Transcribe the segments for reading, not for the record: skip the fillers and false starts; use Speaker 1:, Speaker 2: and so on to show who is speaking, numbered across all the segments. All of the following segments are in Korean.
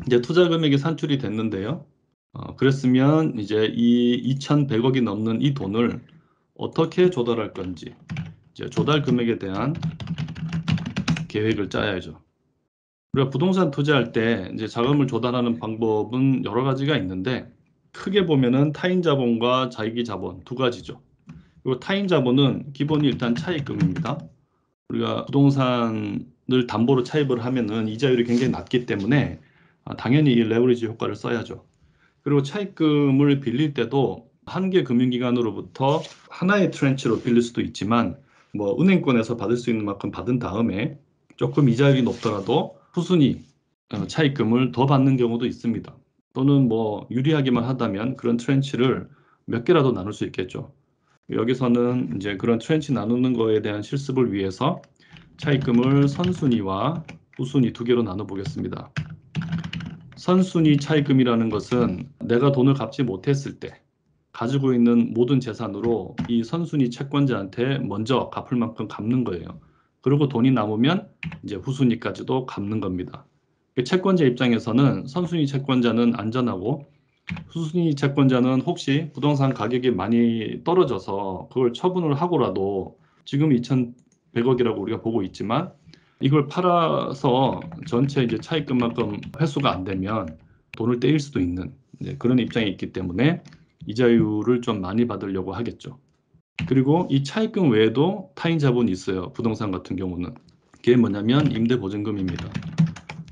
Speaker 1: 이제 투자 금액이 산출이 됐는데요. 그랬으면 이제 이 2,100억이 넘는 이 돈을 어떻게 조달할 건지, 이제 조달 금액에 대한 계획을 짜야죠. 우리가 부동산 투자할 때 이제 자금을 조달하는 방법은 여러 가지가 있는데, 크게 보면은 타인 자본과 자기 자본 두 가지죠. 그리고 타인 자본은 기본이 일단 차입금입니다. 우리가 부동산을 담보로 차입을 하면은 이자율이 굉장히 낮기 때문에 당연히 이 레버리지 효과를 써야죠. 그리고 차입금을 빌릴 때도 한 개 금융기관으로부터 하나의 트렌치로 빌릴 수도 있지만, 뭐 은행권에서 받을 수 있는 만큼 받은 다음에 조금 이자율이 높더라도 후순위 차입금을 더 받는 경우도 있습니다. 또는 뭐 유리하기만 하다면 그런 트렌치를 몇 개라도 나눌 수 있겠죠. 여기서는 이제 그런 트렌치 나누는 거에 대한 실습을 위해서 차입금을 선순위와 후순위 두 개로 나눠 보겠습니다. 선순위 차입금이라는 것은 내가 돈을 갚지 못했을 때 가지고 있는 모든 재산으로 이 선순위 채권자한테 먼저 갚을 만큼 갚는 거예요. 그리고 돈이 남으면 이제 후순위까지도 갚는 겁니다. 채권자 입장에서는 선순위 채권자는 안전하고, 후순위 채권자는 혹시 부동산 가격이 많이 떨어져서 그걸 처분을 하고라도 지금 2,100억이라고 우리가 보고 있지만, 이걸 팔아서 전체 이제 차입금만큼 회수가 안 되면 돈을 떼일 수도 있는 그런 입장이 있기 때문에 이자율을 좀 많이 받으려고 하겠죠. 그리고 이 차입금 외에도 타인 자본이 있어요. 부동산 같은 경우는. 그게 뭐냐면 임대보증금입니다.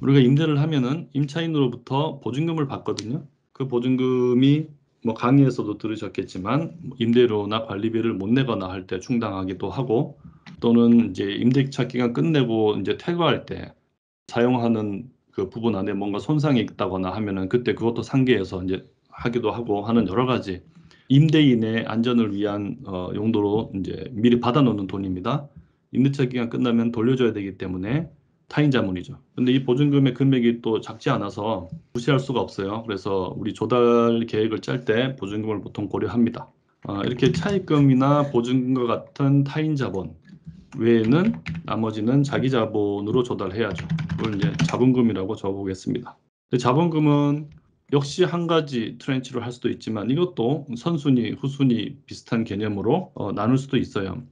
Speaker 1: 우리가 임대를 하면은 임차인으로부터 보증금을 받거든요. 그 보증금이 뭐 강의에서도 들으셨겠지만 임대료나 관리비를 못 내거나 할 때 충당하기도 하고, 또는 이제 임대차 기간 끝내고 이제 퇴거할 때 사용하는 그 부분 안에 뭔가 손상이 있다거나 하면은 그때 그것도 상계해서 이제 하기도 하고 하는 여러 가지 임대인의 안전을 위한 용도로 이제 미리 받아놓는 돈입니다. 임대차 기간 끝나면 돌려줘야 되기 때문에 타인 자문이죠. 근데 이 보증금의 금액이 또 작지 않아서 무시할 수가 없어요. 그래서 우리 조달 계획을 짤 때 보증금을 보통 고려합니다. 이렇게 차입금이나 보증금과 같은 타인 자본 외에는 나머지는 자기 자본으로 조달해야죠. 그걸 이제 자본금이라고 적어보겠습니다. 자본금은 역시 한 가지 트렌치로 할 수도 있지만 이것도 선순위, 후순위 비슷한 개념으로 나눌 수도 있어요.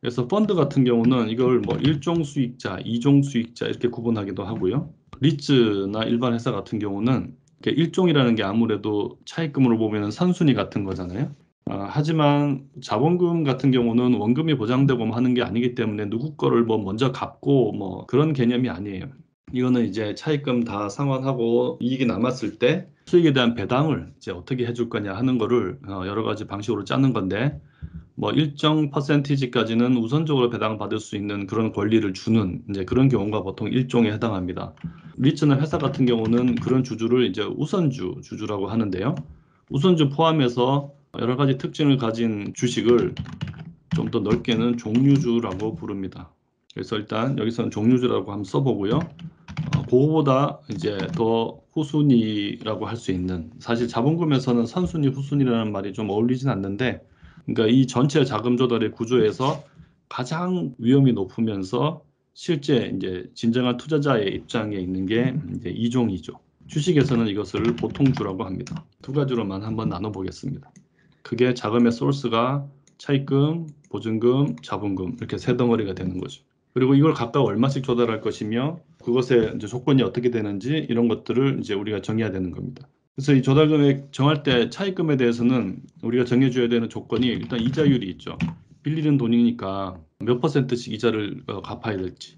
Speaker 1: 그래서 펀드 같은 경우는 이걸 뭐 1종 수익자, 2종 수익자 이렇게 구분하기도 하고요. 리츠나 일반 회사 같은 경우는 1종이라는 게 아무래도 차입금으로 보면 선순위 같은 거잖아요. 하지만 자본금 같은 경우는 원금이 보장되고 하는 게 아니기 때문에 누구 거를 뭐 먼저 갚고 뭐 그런 개념이 아니에요. 이거는 이제 차입금 다 상환하고 이익이 남았을 때 수익에 대한 배당을 이제 어떻게 해줄 거냐 하는 거를 여러 가지 방식으로 짜는 건데, 뭐 일정 퍼센티지까지는 우선적으로 배당받을 수 있는 그런 권리를 주는 이제 그런 경우가 보통 일종에 해당합니다. 리츠나 회사 같은 경우는 그런 주주를 이제 주주라고 하는데요. 우선주 포함해서 여러 가지 특징을 가진 주식을 좀 더 넓게는 종류주라고 부릅니다. 그래서 일단 여기서는 종류주라고 한번 써보고요. 그거보다 이제 더 후순위라고 할 수 있는, 사실 자본금에서는 선순위, 후순위라는 말이 좀 어울리진 않는데, 그러니까 이 전체 자금 조달의 구조에서 가장 위험이 높으면서 실제 이제 진정한 투자자의 입장에 있는 게 이제 이종이죠. 주식에서는 이것을 보통주라고 합니다. 두 가지로만 한번 나눠보겠습니다. 그게 자금의 소스가 차입금, 보증금, 자본금 이렇게 세 덩어리가 되는 거죠. 그리고 이걸 각각 얼마씩 조달할 것이며 그것의 이제 조건이 어떻게 되는지 이런 것들을 이제 우리가 정해야 되는 겁니다. 그래서 이 조달 금액 정할 때 차입금에 대해서는 우리가 정해줘야 되는 조건이 일단 이자율이 있죠. 빌리는 돈이니까 몇 퍼센트씩 이자를 갚아야 될지.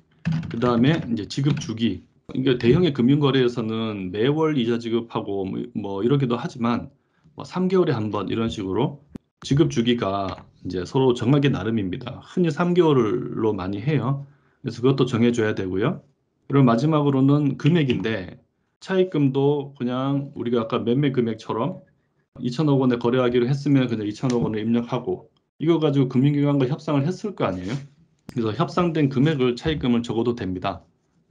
Speaker 1: 그 다음에 이제 지급 주기. 그러니까 대형의 금융거래에서는 매월 이자 지급하고 뭐 이러기도 하지만 뭐 3개월에 한 번 이런 식으로 지급 주기가 이제 서로 정하기 나름입니다. 흔히 3개월로 많이 해요. 그래서 그것도 정해줘야 되고요. 그리고 마지막으로는 금액인데, 차입금도 그냥 우리가 아까 매매 금액처럼 2천억 원에 거래하기로 했으면 그냥 2천억 원을 입력하고 이거 가지고 금융기관과 협상을 했을 거 아니에요. 그래서 협상된 금액을 차입금을 적어도 됩니다.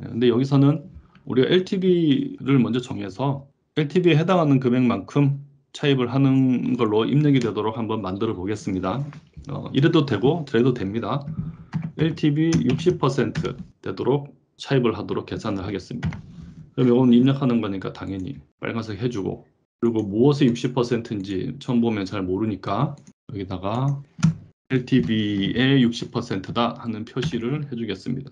Speaker 1: 근데 여기서는 우리가 LTV를 먼저 정해서 LTV에 해당하는 금액만큼 차입을 하는 걸로 입력이 되도록 한번 만들어 보겠습니다. 이래도 되고 저래도 됩니다. LTV 60% 되도록 차입을 하도록 계산을 하겠습니다. 그럼 이건 입력하는 거니까 당연히 빨간색 해주고, 그리고 무엇의 60%인지 처음 보면 잘 모르니까 여기다가 LTV의 60%다 하는 표시를 해주겠습니다.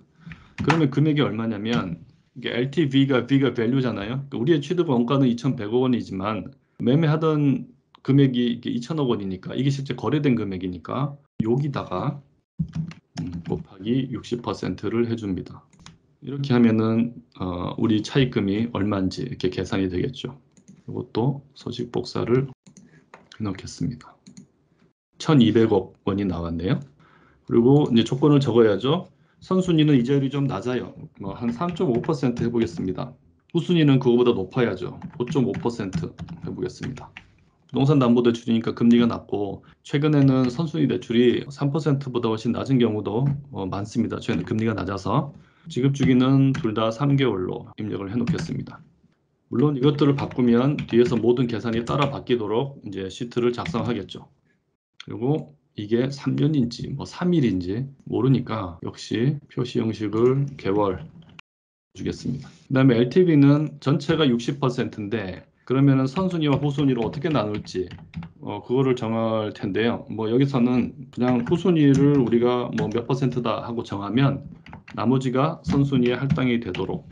Speaker 1: 그러면 금액이 얼마냐면, 이게 LTV가 V가 value잖아요. 그러니까 우리의 취득 원가는 2,100억 원이지만 매매하던 금액이 이게 2,000억 원이니까 이게 실제 거래된 금액이니까 여기다가 곱하기 60%를 해줍니다. 이렇게 하면은 우리 차입금이 얼마인지 이렇게 계산이 되겠죠. 이것도 소식 복사를 해놓겠습니다. 1,200억 원이 나왔네요. 그리고 이제 조건을 적어야죠. 선순위는 이자율이 좀 낮아요. 한 3.5% 해보겠습니다. 후순위는 그거보다 높아야죠. 5.5% 해보겠습니다. 부동산 담보대출이니까 금리가 낮고, 최근에는 선순위 대출이 3%보다 훨씬 낮은 경우도 많습니다. 최근 금리가 낮아서 지급 주기는 둘 다 3개월로 입력을 해놓겠습니다. 물론 이것들을 바꾸면 뒤에서 모든 계산이 따라 바뀌도록 이제 시트를 작성하겠죠. 그리고 이게 3년인지 3일인지 모르니까 역시 표시 형식을 개월 주겠습니다. 그 다음에 LTV는 전체가 60%인데 그러면은 선순위와 후순위로 어떻게 나눌지 그거를 정할 텐데요. 여기서는 그냥 후순위를 우리가 몇 %다 하고 정하면 나머지가 선순위에 할당이 되도록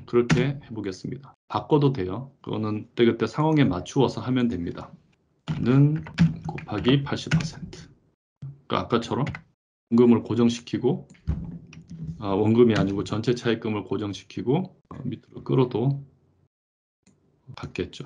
Speaker 1: 그렇게 해보겠습니다. 바꿔도 돼요. 그거는 그때 상황에 맞추어서 하면 됩니다. 는 곱하기 80%. 그러니까 아까처럼 원금을 고정시키고, 원금이 아니고 전체 차입금을 고정시키고 밑으로 끌어도 같겠죠.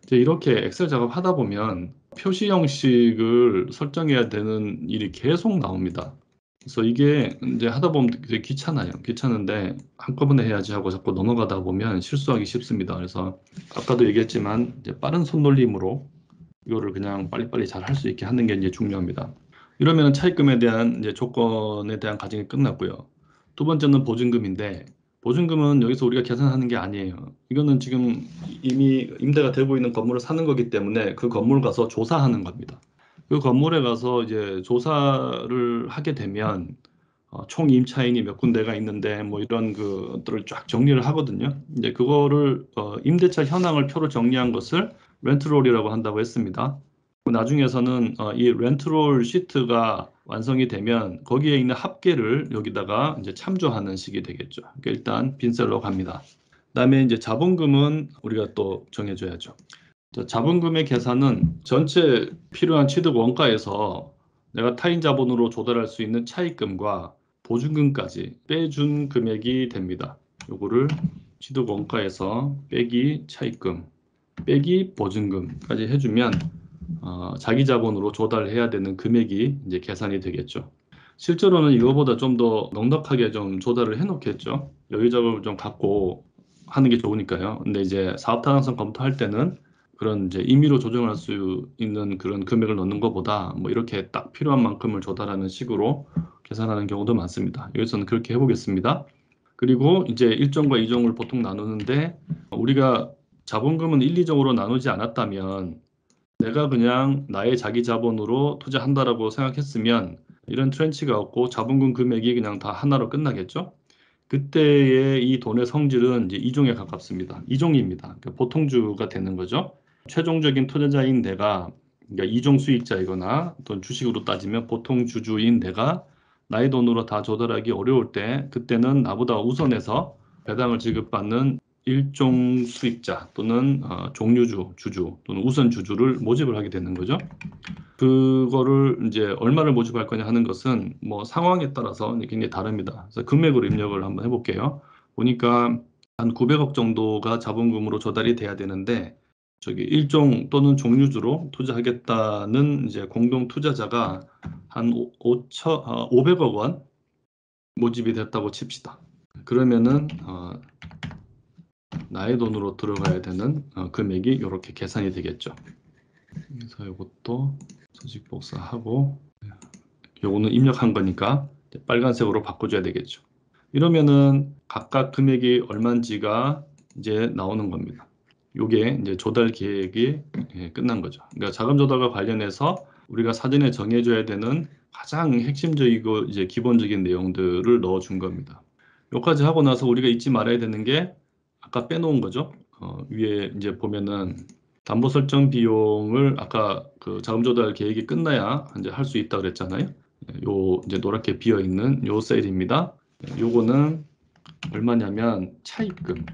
Speaker 1: 이제 이렇게 엑셀 작업하다 보면 표시 형식을 설정해야 되는 일이 계속 나옵니다. 그래서 이게 이제 하다 보면 되게 귀찮아요. 귀찮은데 한꺼번에 해야지 하고 자꾸 넘어가다 보면 실수하기 쉽습니다. 그래서 아까도 얘기했지만 이제 빠른 손놀림으로 이거를 그냥 빨리빨리 잘 할 수 있게 하는 게 이제 중요합니다. 이러면 차입금에 대한 이제 조건에 대한 과정이 끝났고요. 두 번째는 보증금인데, 보증금은 여기서 우리가 계산하는 게 아니에요. 이거는 지금 이미 임대가 되고 있는 건물을 사는 거기 때문에 그 건물 가서 조사하는 겁니다. 그 건물에 가서 이제 조사를 하게 되면 총 임차인이 몇 군데가 있는데 이런 것들을 쫙 정리를 하거든요. 이제 그거를 임대차 현황을 표로 정리한 것을 렌트롤이라고 한다고 했습니다. 나중에서는 이 렌트롤 시트가 완성이 되면 거기에 있는 합계를 여기다가 이제 참조하는 식이 되겠죠. 그러니까 일단 빈셀로 갑니다. 그다음에 이제 자본금은 우리가 또 정해줘야죠. 자본금의 계산은 전체 필요한 취득 원가에서 내가 타인 자본으로 조달할 수 있는 차입금과 보증금까지 빼준 금액이 됩니다. 요거를 취득 원가에서 빼기 차입금 빼기 보증금까지 해주면 자기 자본으로 조달해야 되는 금액이 이제 계산이 되겠죠. 실제로는 이거보다 좀 더 넉넉하게 좀 조달을 해놓겠죠. 여기저기 좀 갖고 하는 게 좋으니까요. 근데 이제 사업 타당성 검토할 때는 그런 이제 임의로 조정할 수 있는 그런 금액을 넣는 것보다 이렇게 딱 필요한 만큼을 조달하는 식으로 계산하는 경우도 많습니다. 여기서는 그렇게 해보겠습니다. 그리고 이제 1종과 2종을 보통 나누는데, 우리가 자본금은 1, 2종으로 나누지 않았다면 내가 그냥 나의 자기 자본으로 투자한다라고 생각했으면 이런 트렌치가 없고 자본금 금액이 그냥 다 하나로 끝나겠죠. 그때의 이 돈의 성질은 이제 2종에 가깝습니다. 2종입니다. 그러니까 보통주가 되는 거죠. 최종적인 투자자인 내가, 그러니까 2종 수익자이거나 또 주식으로 따지면 보통주주인 내가 나의 돈으로 다 조달하기 어려울 때, 그때는 나보다 우선해서 배당을 지급받는 일종 수익자 또는 종류주, 주주 또는 우선 주주를 모집을 하게 되는 거죠. 그거를 이제 얼마를 모집할 거냐 하는 것은 상황에 따라서 굉장히 다릅니다. 그래서 금액으로 입력을 한번 해볼게요. 보니까 한 900억 정도가 자본금으로 조달이 돼야 되는데, 저기 일종 또는 종류주로 투자하겠다는 이제 공동 투자자가 한 500억 원 모집이 됐다고 칩시다. 그러면은 나의 돈으로 들어가야 되는 금액이 이렇게 계산이 되겠죠. 그래서 이것도 소식 복사하고, 요거는 입력한 거니까 빨간색으로 바꿔줘야 되겠죠. 이러면은 각각 금액이 얼마인지가 이제 나오는 겁니다. 요게 이제 조달 계획이 끝난 거죠. 그러니까 자금 조달과 관련해서 우리가 사전에 정해줘야 되는 가장 핵심적이고 이제 기본적인 내용들을 넣어준 겁니다. 여기까지 하고 나서 우리가 잊지 말아야 되는 게 아까 빼놓은 거죠. 위에 이제 보면은 담보 설정 비용을 아까 그 자금 조달 계획이 끝나야 이제 할 수 있다 그랬잖아요. 요 이제 노랗게 비어 있는 요 셀입니다. 요거는 얼마냐면 차입금.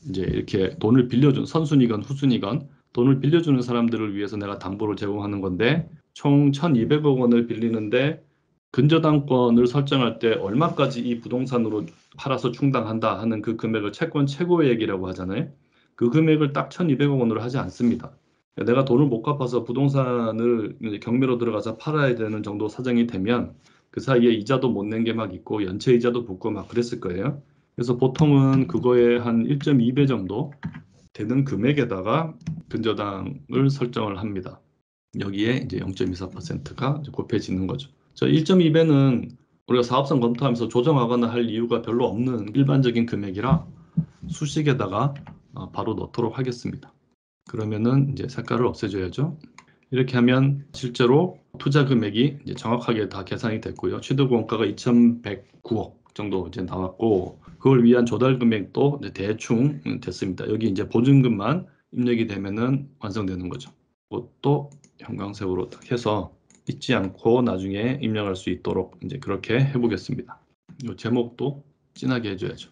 Speaker 1: 이제 이렇게 돈을 빌려준 선순위건 후순위건 돈을 빌려주는 사람들을 위해서 내가 담보를 제공하는 건데 총 1,200억 원을 빌리는데 근저당권을 설정할 때 얼마까지 이 부동산으로 팔아서 충당한다 하는 그 금액을 채권 최고액이라고 하잖아요. 그 금액을 딱 1,200억 원으로 하지 않습니다. 내가 돈을 못 갚아서 부동산을 이제 경매로 들어가서 팔아야 되는 정도 사정이 되면 그 사이에 이자도 못 낸 게 막 있고 연체 이자도 붙고 막 그랬을 거예요. 그래서 보통은 그거에 한 1.2배 정도 되는 금액에다가 근저당을 설정을 합니다. 여기에 이제 0.24%가 곱해지는 거죠. 저 1.2배는 우리가 사업성 검토하면서 조정하거나 할 이유가 별로 없는 일반적인 금액이라 수식에다가 바로 넣도록 하겠습니다. 그러면은 이제 색깔을 없애줘야죠. 이렇게 하면 실제로 투자 금액이 이제 정확하게 다 계산이 됐고요. 취득 원가가 2,109억 정도 이제 나왔고 그걸 위한 조달 금액도 이제 대충 됐습니다. 여기 이제 보증금만 입력이 되면은 완성되는 거죠. 그것도 형광색으로 딱 해서 잊지 않고 나중에 입력할 수 있도록 이제 그렇게 해보겠습니다. 이 제목도 진하게 해줘야죠.